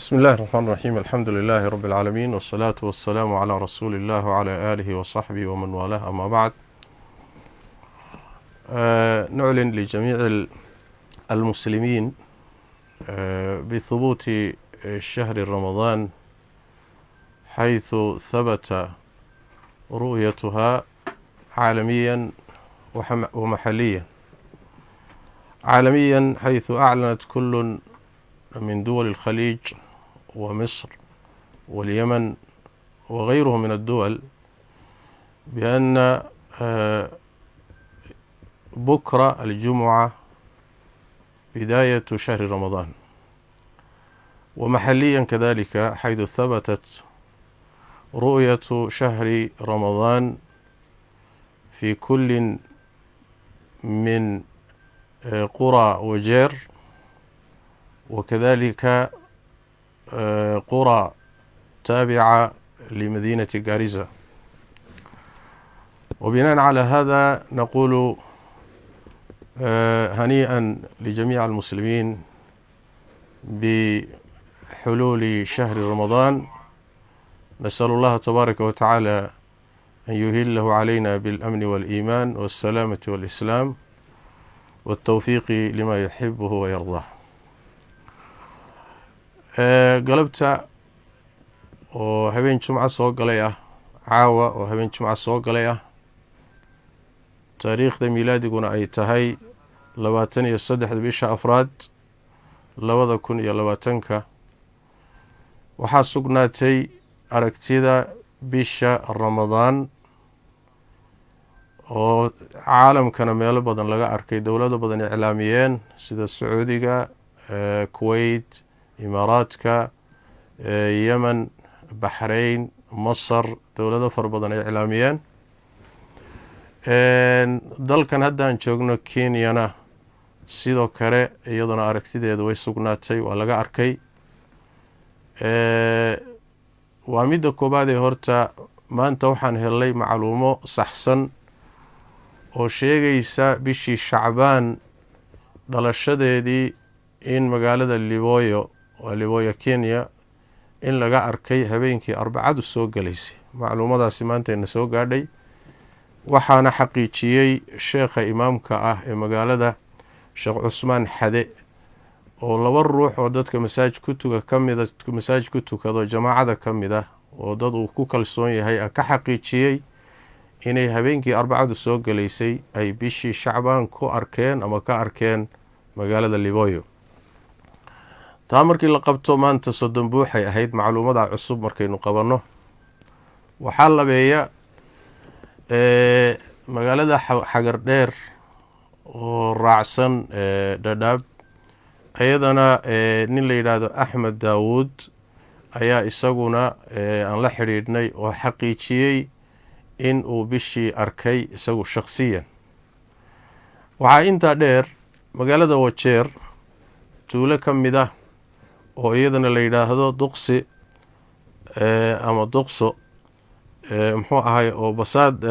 بسم الله الرحمن الرحيم. الحمد لله رب العالمين، والصلاة والسلام على رسول الله وعلى آله وصحبه ومن والاه. أما بعد، نعلن لجميع المسلمين بثبوت شهر رمضان، حيث ثبت رؤيتها عالميا ومحليا. عالميا حيث أعلنت كل من دول الخليج ومصر واليمن وغيرهم من الدول بأن بكرة الجمعة بداية شهر رمضان، ومحليا كذلك حيث ثبتت رؤية شهر رمضان في كل من قرى وجير، وكذلك قرى تابعة لمدينة غاريزا. وبناء على هذا نقول هنيئا لجميع المسلمين بحلول شهر رمضان. نسأل الله تبارك وتعالى أن يهله علينا بالأمن والإيمان والسلامة والإسلام والتوفيق لما يحبه ويرضاه. galabta oo habeen jumca soo galay ah, caawa oo habeen jumca soo galay ah, taariikhda milaadiguna ay tahay 23 bisha afraad 2020, waxaa sugnaatay aragtida bisha Ramadaan oo caalamkana meelo badan laga arkay. dowlado badan ay iclaamiyeen sida Sacuudiga, Kuwait, imaaraadka, yemen, baxrayn, masar, dowlado fara badan ay iclaamiyeen. dalkan haddaan joogno kenyana sidoo kale iyaduna aragtideedu way sugnaatay, waa laga arkay. waa midda koobaad ee horta maanta waxaan helnay macluumo saxsan oo sheegaysa bishii Shacbaan dhalashadeedii in magaalada Liboyo Kenya in laga arkay habeenkii Arbacadu soo galaysay. macluumadaasi maanta ina soo gaadhay, waxaana xaqiijiyey sheekha imaamka ah ee magaalada, Sheekh Cusmaan Xade, oo 2 ruux oo dadka masaajid ku tukado jamaacada ka mid ah oo dad uu ku kalsoon yahay ka xaqiijiyey inay habeenkii Arbacadu soo galaysay ay bishii Shacbaan ku arkeen ama ka arkeen magaalada Liboyo. taa markii la qabto maanta 30 buuxay ahayd. macluumada cusub markaynu qabanno waxaa labeeya magaalada Xagardheer oo raacsan Dhadhaab, ayadana nin la yiraahdo Axmed Daawud ayaa isaguna aan la xiriirnay oo xaqiijiyey in uu bishii arkay isagu shakhsiyan. waxaa intaa dheer magaalada Wajeer tuulo ka mid ah oo iyadana la yiraahdo Duqsi ama Duqso, muxuu ahay, oo basaad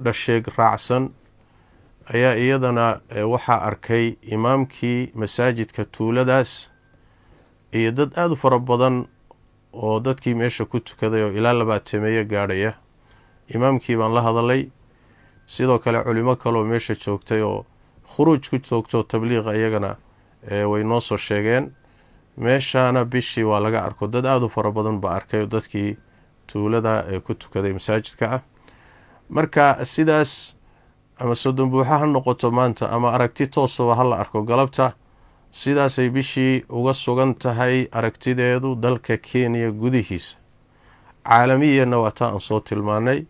dhasheeg raacsan, ayaa iyadana waxaa arkay imaamkii masaajidka tuuladaas iyo dad aad u fara badan oo dadkii meesha ku tukaday oo ilaa 20 gaadhaya. imaamkii baan la hadalay, sidoo kale culimo kale oo meesha joogtay oo khuruuj ku joogto tabliiq iyagana way noo soo sheegeen. meeshana bishii waa laga arko, dad aad u fara badan baa arkay dadkii tuulada ku tukaday masaajidka ah. marka sidaas ama 30 buuxa ha noqoto maanta ama aragti toosaba ha la arko galabta, sidaasay bishii uga sugan tahay aragtideedu dalka Kenya gudihiisa. caalamiyana waa taa aan soo tilmaanay.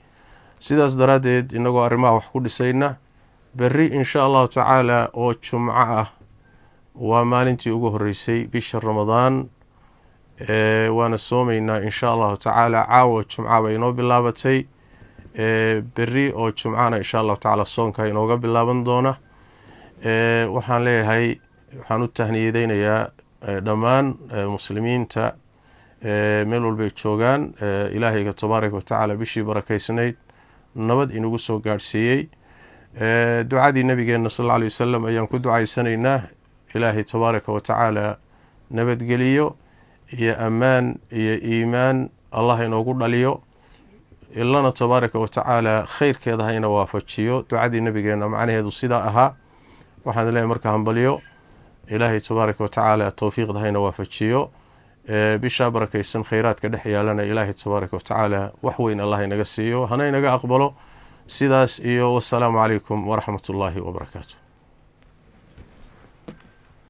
sidaas daraaddeed inagoo arrimaha wax ku dhisayna, berri insha allahu tacaala oo jumco ah waa maalintii ugu horeysay bisha Ramadaan. waana soomaynaa insha allahu tacaala. caawa jumca bay inoo bilaabatay, berri oo jumcana insha allahu tacaala soonka inooga bilaaban doona. waxaan leeyahay, waxaan u tahniyadeynayaa dhammaan muslimiinta meel walbay joogaan. ilaahayga tabaaraka watacaala bishii barakaysnayd nabad inugu soo gaadhsiiyey. ducadii nabigeena sallallahu alayhi wasallam ayaan ku ducaysanaynaa ilaahay tabaaraka watacaala nabadgeliyo iyo ammaan iyo iimaan allah inoogu dhaliyo ilana tabaaraka wa tacaala khayrkeeda hayna waafajiyo ducadii nabigeena macnaheedu sidaa ahaa waxaan leeyahay marka hambaliyo ilaahay tabaaraka wa tacaala tawfiiqda hayna waafajiyo bisha barakaysan khayraadka dhex yaalana ilaahay tabaaraka wa tacaala wax weyn allah inaga siiyo hana inaga aqbalo sidaas iyo wassalaamu calaykum waraxmatullaahi wabarakaatu